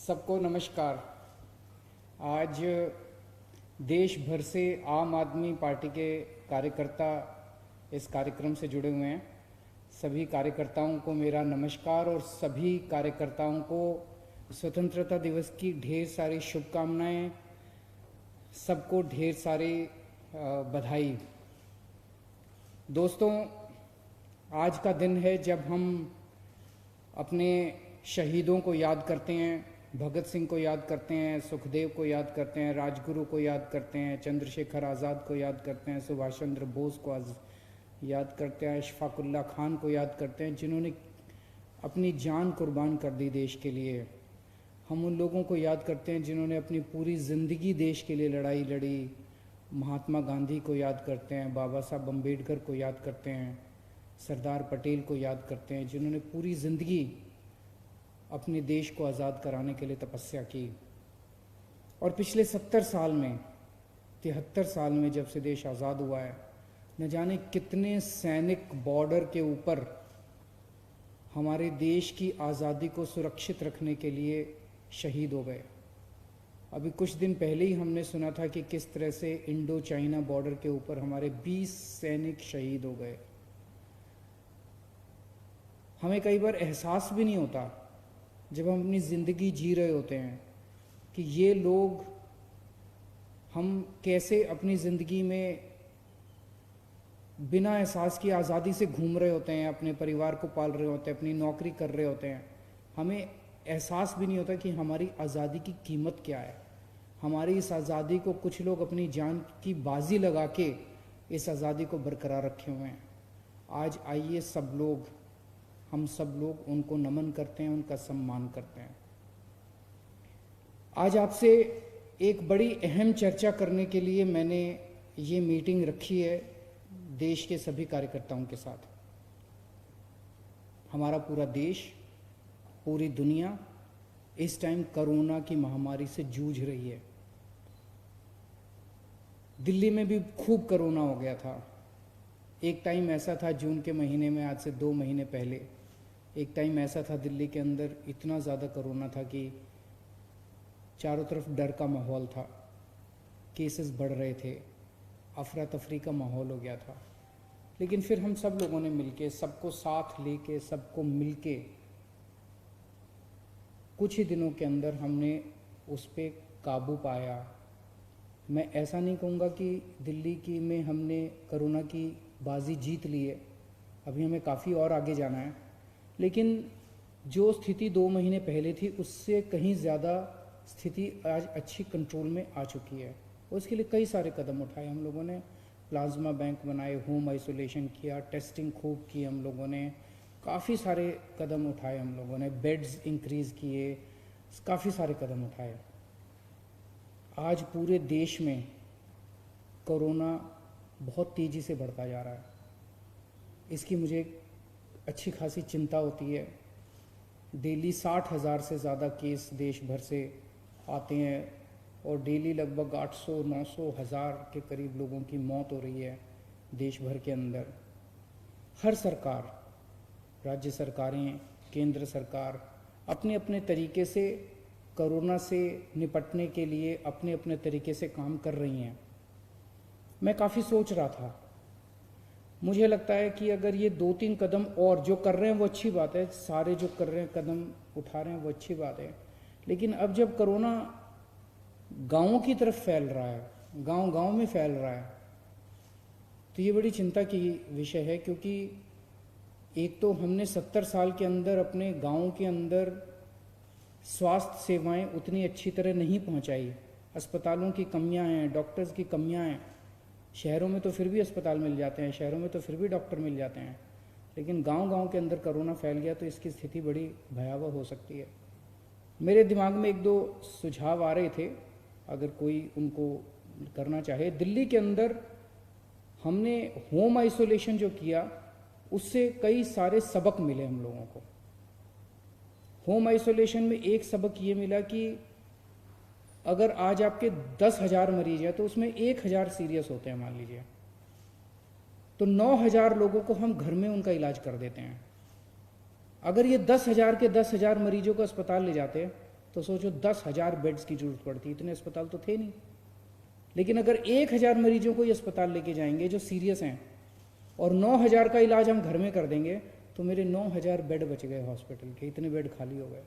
सबको नमस्कार। आज देश भर से आम आदमी पार्टी के कार्यकर्ता इस कार्यक्रम से जुड़े हुए हैं। सभी कार्यकर्ताओं को मेरा नमस्कार और सभी कार्यकर्ताओं को स्वतंत्रता दिवस की ढेर सारी शुभकामनाएं। सबको ढेर सारी बधाई। दोस्तों, आज का दिन है जब हम अपने शहीदों को याद करते हैं, भगत सिंह को याद करते हैं, सुखदेव को याद करते हैं, राजगुरु को याद करते हैं, चंद्रशेखर आज़ाद को याद करते हैं, सुभाष चंद्र बोस को याद करते हैं, अशफाकुल्ला खान को याद करते हैं, जिन्होंने अपनी जान कुर्बान कर दी देश के लिए। हम उन लोगों को याद करते हैं जिन्होंने अपनी पूरी ज़िंदगी देश के लिए लड़ाई लड़ी। महात्मा गांधी को याद करते हैं, बाबा साहब अम्बेडकर को याद करते हैं, सरदार पटेल को याद करते हैं, जिन्होंने पूरी ज़िंदगी अपने देश को आज़ाद कराने के लिए तपस्या की। और पिछले 70 साल में, 73 साल में जब से देश आज़ाद हुआ है, न जाने कितने सैनिक बॉर्डर के ऊपर हमारे देश की आज़ादी को सुरक्षित रखने के लिए शहीद हो गए। अभी कुछ दिन पहले ही हमने सुना था कि किस तरह से इंडो चाइना बॉर्डर के ऊपर हमारे 20 सैनिक शहीद हो गए। हमें कई बार एहसास भी नहीं होता जब हम अपनी ज़िंदगी जी रहे होते हैं कि ये लोग, हम कैसे अपनी ज़िंदगी में बिना एहसास की आज़ादी से घूम रहे होते हैं, अपने परिवार को पाल रहे होते हैं, अपनी नौकरी कर रहे होते हैं। हमें एहसास भी नहीं होता कि हमारी आज़ादी की कीमत क्या है। हमारी इस आज़ादी को कुछ लोग अपनी जान की बाजी लगा के इस आज़ादी को बरकरार रखे हुए हैं। आज आइए हम सब लोग उनको नमन करते हैं, उनका सम्मान करते हैं। आज आपसे एक बड़ी अहम चर्चा करने के लिए मैंने ये मीटिंग रखी है देश के सभी कार्यकर्ताओं के साथ। हमारा पूरा देश, पूरी दुनिया इस टाइम कोरोना की महामारी से जूझ रही है। दिल्ली में भी खूब कोरोना हो गया था। एक टाइम ऐसा था जून के महीने में, आज से 2 महीने पहले, एक टाइम ऐसा था दिल्ली के अंदर इतना ज़्यादा कोरोना था कि चारों तरफ डर का माहौल था, केसेस बढ़ रहे थे, अफरा तफरी का माहौल हो गया था। लेकिन फिर हम सब लोगों ने मिलके, सबको साथ लेके, सबको मिलके कुछ ही दिनों के अंदर हमने उस पर काबू पाया। मैं ऐसा नहीं कहूँगा कि दिल्ली की में हमने कोरोना की बाजी जीत ली है, अभी हमें काफ़ी और आगे जाना है। लेकिन जो स्थिति 2 महीने पहले थी उससे कहीं ज़्यादा स्थिति आज अच्छी कंट्रोल में आ चुकी है। उसके लिए कई सारे कदम उठाए हम लोगों ने। प्लाज्मा बैंक बनाए, होम आइसोलेशन किया, टेस्टिंग खूब की हम लोगों ने, काफ़ी सारे कदम उठाए हम लोगों ने, बेड्स इंक्रीज़ किए, काफ़ी सारे कदम उठाए। आज पूरे देश में कोरोना बहुत तेज़ी से बढ़ता जा रहा है। इसकी मुझे अच्छी खासी चिंता होती है। डेली 60,000 से ज़्यादा केस देश भर से आते हैं और डेली लगभग 800, 900, 1000 के करीब लोगों की मौत हो रही है देश भर के अंदर। हर सरकार, राज्य सरकारें, केंद्र सरकार अपने अपने तरीके से कोरोना से निपटने के लिए अपने अपने तरीके से काम कर रही हैं। मैं काफ़ी सोच रहा था, मुझे लगता है कि अगर ये 2-3 कदम और जो कर रहे हैं वो अच्छी बात है, सारे जो कर रहे हैं कदम उठा रहे हैं वो अच्छी बात है। लेकिन अब जब कोरोना गाँवों की तरफ फैल रहा है, गांव गांव में फैल रहा है, तो ये बड़ी चिंता की विषय है। क्योंकि एक तो हमने 70 साल के अंदर अपने गाँव के अंदर स्वास्थ्य सेवाएं उतनी अच्छी तरह नहीं पहुंचाई। अस्पतालों की कमियां हैं, डॉक्टर्स की कमियां हैं। शहरों में तो फिर भी अस्पताल मिल जाते हैं, शहरों में तो फिर भी डॉक्टर मिल जाते हैं, लेकिन गांव-गांव के अंदर कोरोना फैल गया तो इसकी स्थिति बड़ी भयावह हो सकती है। मेरे दिमाग में 1-2 सुझाव आ रहे थे, अगर कोई उनको करना चाहे। दिल्ली के अंदर हमने होम आइसोलेशन जो किया उससे कई सारे सबक मिले हम लोगों को। होम आइसोलेशन में एक सबक ये मिला कि अगर आज आपके 10,000 मरीज हैं तो उसमें 1,000 सीरियस होते हैं मान लीजिए, तो 9,000 लोगों को हम घर में उनका इलाज कर देते हैं। अगर ये 10,000 के 10,000 मरीजों को अस्पताल ले जाते तो सोचो 10,000 बेड्स की जरूरत पड़ती, इतने अस्पताल तो थे नहीं। लेकिन अगर 1,000 मरीजों को ये अस्पताल लेके जाएंगे जो सीरियस हैं और 9,000 का इलाज हम घर में कर देंगे, तो मेरे 9,000 बेड बच गए हॉस्पिटल के, इतने बेड खाली हो गए।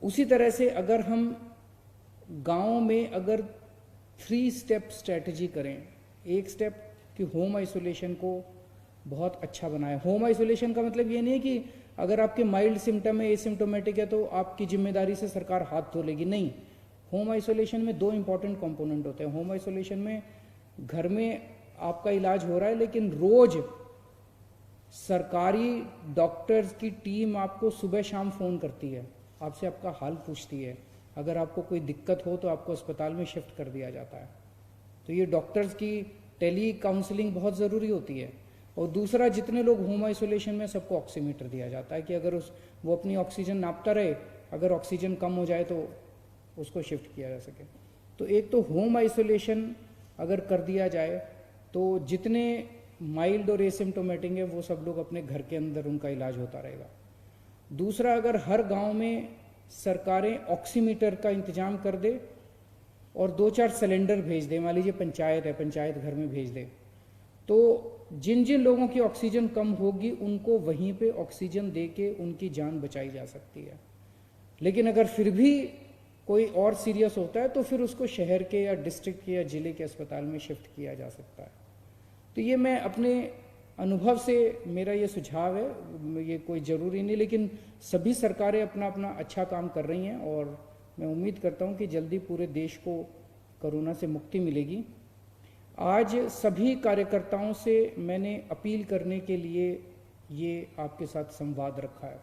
उसी तरह से अगर हम गांव में अगर 3 स्टेप स्ट्रेटजी करें, एक स्टेप कि होम आइसोलेशन को बहुत अच्छा बनाए। होम आइसोलेशन का मतलब ये नहीं है कि अगर आपके माइल्ड सिम्टम है, एसिम्टोमेटिक है, तो आपकी जिम्मेदारी से सरकार हाथ धो लेगी, नहीं। होम आइसोलेशन में 2 इंपॉर्टेंट कंपोनेंट होते हैं। होम आइसोलेशन में घर में आपका इलाज हो रहा है, लेकिन रोज सरकारी डॉक्टर्स की टीम आपको सुबह शाम फ़ोन करती है, आपसे आपका हाल पूछती है। अगर आपको कोई दिक्कत हो तो आपको अस्पताल में शिफ्ट कर दिया जाता है। तो ये डॉक्टर्स की टेली काउंसलिंग बहुत ज़रूरी होती है। और दूसरा, जितने लोग होम आइसोलेशन में सबको ऑक्सीमीटर दिया जाता है कि अगर वो अपनी ऑक्सीजन नापता रहे, अगर ऑक्सीजन कम हो जाए तो उसको शिफ्ट किया जा सके। तो एक तो होम आइसोलेशन अगर कर दिया जाए तो जितने माइल्ड और एसिम्टोमेटिक है वो सब लोग अपने घर के अंदर उनका इलाज होता रहेगा। दूसरा, अगर हर गांव में सरकारें ऑक्सीमीटर का इंतजाम कर दे और 2-4 सिलेंडर भेज दे, मान लीजिए पंचायत है, पंचायत घर में भेज दे, तो जिन जिन लोगों की ऑक्सीजन कम होगी उनको वहीं पे ऑक्सीजन दे के उनकी जान बचाई जा सकती है। लेकिन अगर फिर भी कोई और सीरियस होता है तो फिर उसको शहर के या डिस्ट्रिक्ट के या जिले के अस्पताल में शिफ्ट किया जा सकता है। तो ये मैं अपने अनुभव से, मेरा ये सुझाव है, ये कोई ज़रूरी नहीं, लेकिन सभी सरकारें अपना अपना अच्छा काम कर रही हैं और मैं उम्मीद करता हूँ कि जल्दी पूरे देश को कोरोना से मुक्ति मिलेगी। आज सभी कार्यकर्ताओं से मैंने अपील करने के लिए ये आपके साथ संवाद रखा है।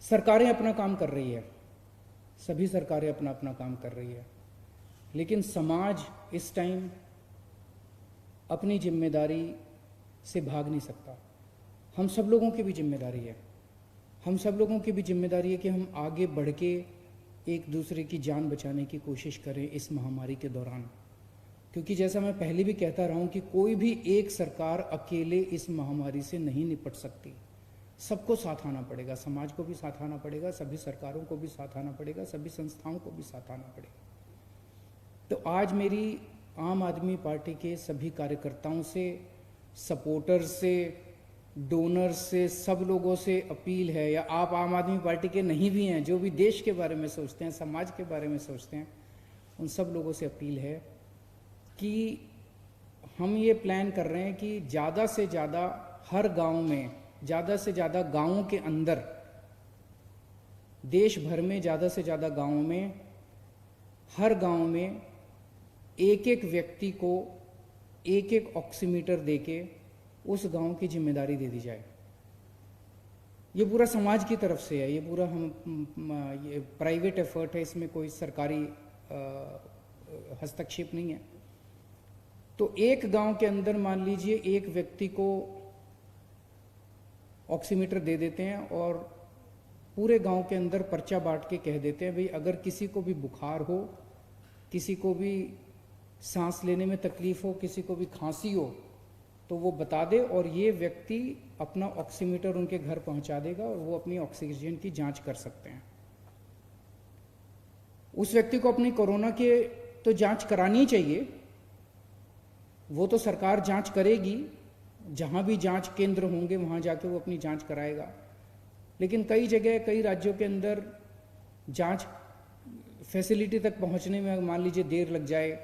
सरकारें अपना काम कर रही है, सभी सरकारें अपना अपना काम कर रही है, लेकिन समाज इस टाइम अपनी जिम्मेदारी से भाग नहीं सकता। हम सब लोगों की भी जिम्मेदारी है, हम सब लोगों की भी जिम्मेदारी है कि हम आगे बढ़ के एक दूसरे की जान बचाने की कोशिश करें इस महामारी के दौरान। क्योंकि जैसा मैं पहले भी कहता रहा हूं कि कोई भी एक सरकार अकेले इस महामारी से नहीं निपट सकती, सबको साथ आना पड़ेगा, समाज को भी साथ आना पड़ेगा, सभी सरकारों को भी साथ आना पड़ेगा, सभी संस्थाओं को भी साथ आना पड़ेगा। तो आज मेरी आम आदमी पार्टी के सभी कार्यकर्ताओं से, सपोर्टर्स से, डोनर्स से, सब लोगों से अपील है, या आप आम आदमी पार्टी के नहीं भी हैं, जो भी देश के बारे में सोचते हैं, समाज के बारे में सोचते हैं, उन सब लोगों से अपील है कि हम ये प्लान कर रहे हैं कि ज़्यादा से ज़्यादा हर गांव में, ज़्यादा से ज़्यादा गांवों के अंदर, देश भर में ज़्यादा से ज़्यादा गांवों में, हर गांव में एक एक व्यक्ति को एक एक ऑक्सीमीटर देके उस गांव की जिम्मेदारी दे दी जाए। ये पूरा समाज की तरफ से है, ये पूरा ये प्राइवेट एफर्ट है, इसमें कोई सरकारी हस्तक्षेप नहीं है। तो एक गांव के अंदर मान लीजिए एक व्यक्ति को ऑक्सीमीटर दे देते हैं और पूरे गांव के अंदर पर्चा बांट के कह देते हैं भाई अगर किसी को भी बुखार हो, किसी को भी सांस लेने में तकलीफ हो, किसी को भी खांसी हो, तो वो बता दे और ये व्यक्ति अपना ऑक्सीमीटर उनके घर पहुंचा देगा और वो अपनी ऑक्सीजन की जांच कर सकते हैं। उस व्यक्ति को अपनी कोरोना के तो जांच करानी चाहिए, वो तो सरकार जांच करेगी, जहां भी जांच केंद्र होंगे वहां जाके वो अपनी जांच कराएगा। लेकिन कई जगह, कई राज्यों के अंदर जांच फैसिलिटी तक पहुंचने में मान लीजिए देर लग जाए,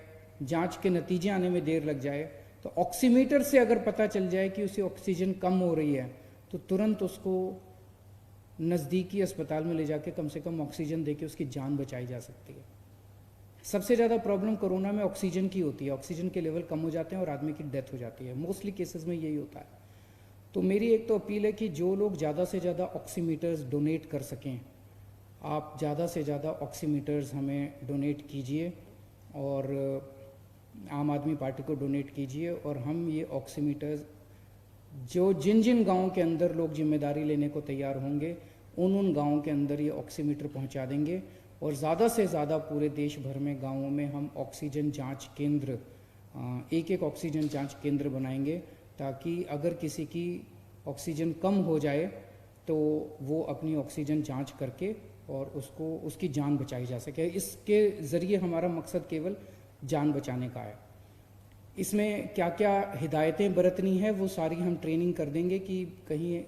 जांच के नतीजे आने में देर लग जाए, तो ऑक्सीमीटर से अगर पता चल जाए कि उसे ऑक्सीजन कम हो रही है तो तुरंत उसको नज़दीकी अस्पताल में ले जाके कम से कम ऑक्सीजन देके उसकी जान बचाई जा सकती है। सबसे ज़्यादा प्रॉब्लम कोरोना में ऑक्सीजन की होती है, ऑक्सीजन के लेवल कम हो जाते हैं और आदमी की डेथ हो जाती है, मोस्टली केसेस में यही होता है। तो मेरी एक तो अपील है कि जो लोग ज़्यादा से ज़्यादा ऑक्सीमीटर्स डोनेट कर सकें, आप ज़्यादा से ज़्यादा ऑक्सीमीटर्स हमें डोनेट कीजिए और आम आदमी पार्टी को डोनेट कीजिए और हम ये ऑक्सीमीटर्स जो जिन जिन गाँव के अंदर लोग जिम्मेदारी लेने को तैयार होंगे उन गाँवों के अंदर ये ऑक्सीमीटर पहुंचा देंगे और ज़्यादा से ज़्यादा पूरे देश भर में गाँवों में हम ऑक्सीजन जांच केंद्र, एक एक ऑक्सीजन जांच केंद्र बनाएंगे ताकि अगर किसी की ऑक्सीजन कम हो जाए तो वो अपनी ऑक्सीजन जांच करके और उसको उसकी जान बचाई जा सके। इसके ज़रिए हमारा मकसद केवल जान बचाने का है। इसमें क्या क्या हिदायतें बरतनी है वो सारी हम ट्रेनिंग कर देंगे कि कहीं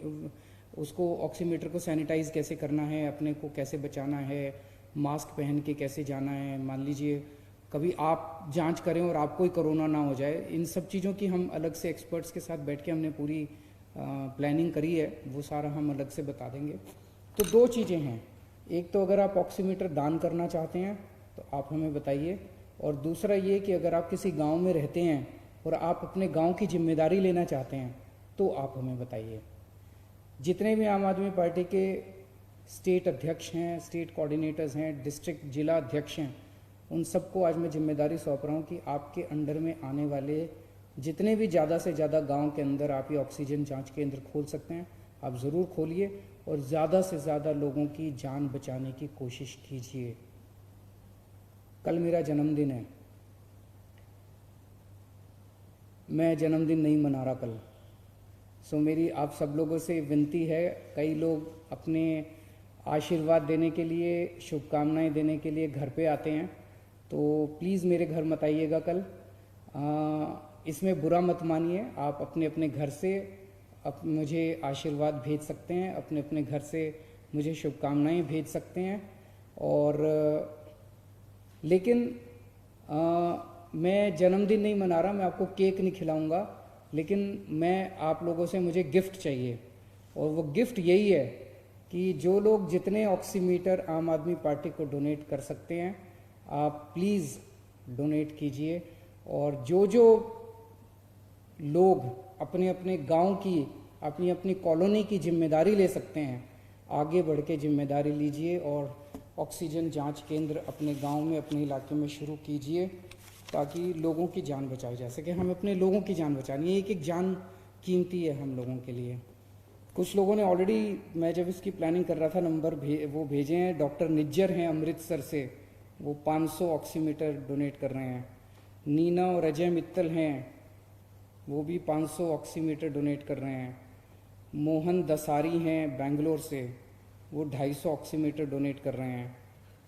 उसको ऑक्सीमीटर को सैनिटाइज कैसे करना है, अपने को कैसे बचाना है, मास्क पहन के कैसे जाना है। मान लीजिए कभी आप जांच करें और आपको ही कोरोना ना हो जाए, इन सब चीज़ों की हम अलग से एक्सपर्ट्स के साथ बैठ के हमने पूरी प्लानिंग करी है, वो सारा हम अलग से बता देंगे। तो दो चीज़ें हैं, एक तो अगर आप ऑक्सीमीटर दान करना चाहते हैं तो आप हमें बताइए, और दूसरा ये कि अगर आप किसी गांव में रहते हैं और आप अपने गांव की जिम्मेदारी लेना चाहते हैं तो आप हमें बताइए। जितने भी आम आदमी पार्टी के स्टेट अध्यक्ष हैं, स्टेट कोऑर्डिनेटर्स हैं, डिस्ट्रिक्ट जिला अध्यक्ष हैं, उन सबको आज मैं जिम्मेदारी सौंप रहा हूँ कि आपके अंडर में आने वाले जितने भी ज़्यादा से ज़्यादा गांव के अंदर आप ये ऑक्सीजन जांच केंद्र खोल सकते हैं, आप ज़रूर खोलिए और ज़्यादा से ज़्यादा लोगों की जान बचाने की कोशिश कीजिए। कल मेरा जन्मदिन है, मैं जन्मदिन नहीं मना रहा कल, सो मेरी आप सब लोगों से विनती है। कई लोग अपने आशीर्वाद देने के लिए, शुभकामनाएं देने के लिए घर पे आते हैं, तो प्लीज़ मेरे घर मत आइएगा कल। इसमें बुरा मत मानिए, आप अपने अपने घर से मुझे आशीर्वाद भेज सकते हैं, अपने अपने घर से मुझे शुभकामनाएं भेज सकते हैं। और लेकिन मैं जन्मदिन नहीं मना रहा, मैं आपको केक नहीं खिलाऊंगा, लेकिन मैं आप लोगों से मुझे गिफ्ट चाहिए, और वो गिफ्ट यही है कि जो लोग जितने ऑक्सीमीटर आम आदमी पार्टी को डोनेट कर सकते हैं, आप प्लीज़ डोनेट कीजिए। और जो जो लोग अपने अपने गांव की, अपनी अपनी कॉलोनी की जिम्मेदारी ले सकते हैं, आगे बढ़ के जिम्मेदारी लीजिए और ऑक्सीजन जांच केंद्र अपने गांव में, अपने इलाके में शुरू कीजिए, ताकि लोगों की जान बचाई जा सके। हम अपने लोगों की जान बचानी है, एक एक जान कीमती है हम लोगों के लिए। कुछ लोगों ने ऑलरेडी, मैं जब इसकी प्लानिंग कर रहा था, नंबर वो भेजे हैं। डॉक्टर निज्जर हैं अमृतसर से, वो 500 ऑक्सीमीटर डोनेट कर रहे हैं। नीना और अजय मित्तल हैं, वो भी 500 ऑक्सीमीटर डोनेट कर रहे हैं। मोहन दसारी हैं बेंगलोर से, वो 250 ऑक्सीमीटर डोनेट कर रहे हैं।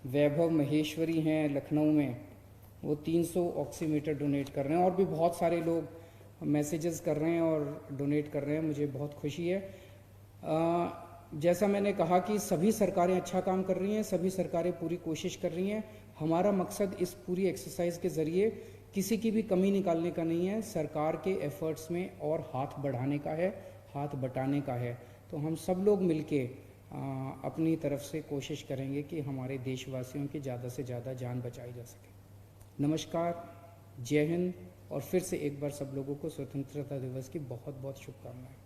वैभव महेश्वरी हैं लखनऊ में, वो 300 ऑक्सीमीटर डोनेट कर रहे हैं। और भी बहुत सारे लोग मैसेजेस कर रहे हैं और डोनेट कर रहे हैं, मुझे बहुत खुशी है। जैसा मैंने कहा कि सभी सरकारें अच्छा काम कर रही हैं, सभी सरकारें पूरी कोशिश कर रही हैं। हमारा मकसद इस पूरी एक्सरसाइज के ज़रिए किसी की भी कमी निकालने का नहीं है, सरकार के एफर्ट्स में और हाथ बढ़ाने का है, हाथ बटाने का है। तो हम सब लोग मिलके अपनी तरफ से कोशिश करेंगे कि हमारे देशवासियों की ज़्यादा से ज़्यादा जान बचाई जा सके। नमस्कार, जय हिंद, और फिर से एक बार सब लोगों को स्वतंत्रता दिवस की बहुत बहुत शुभकामनाएं।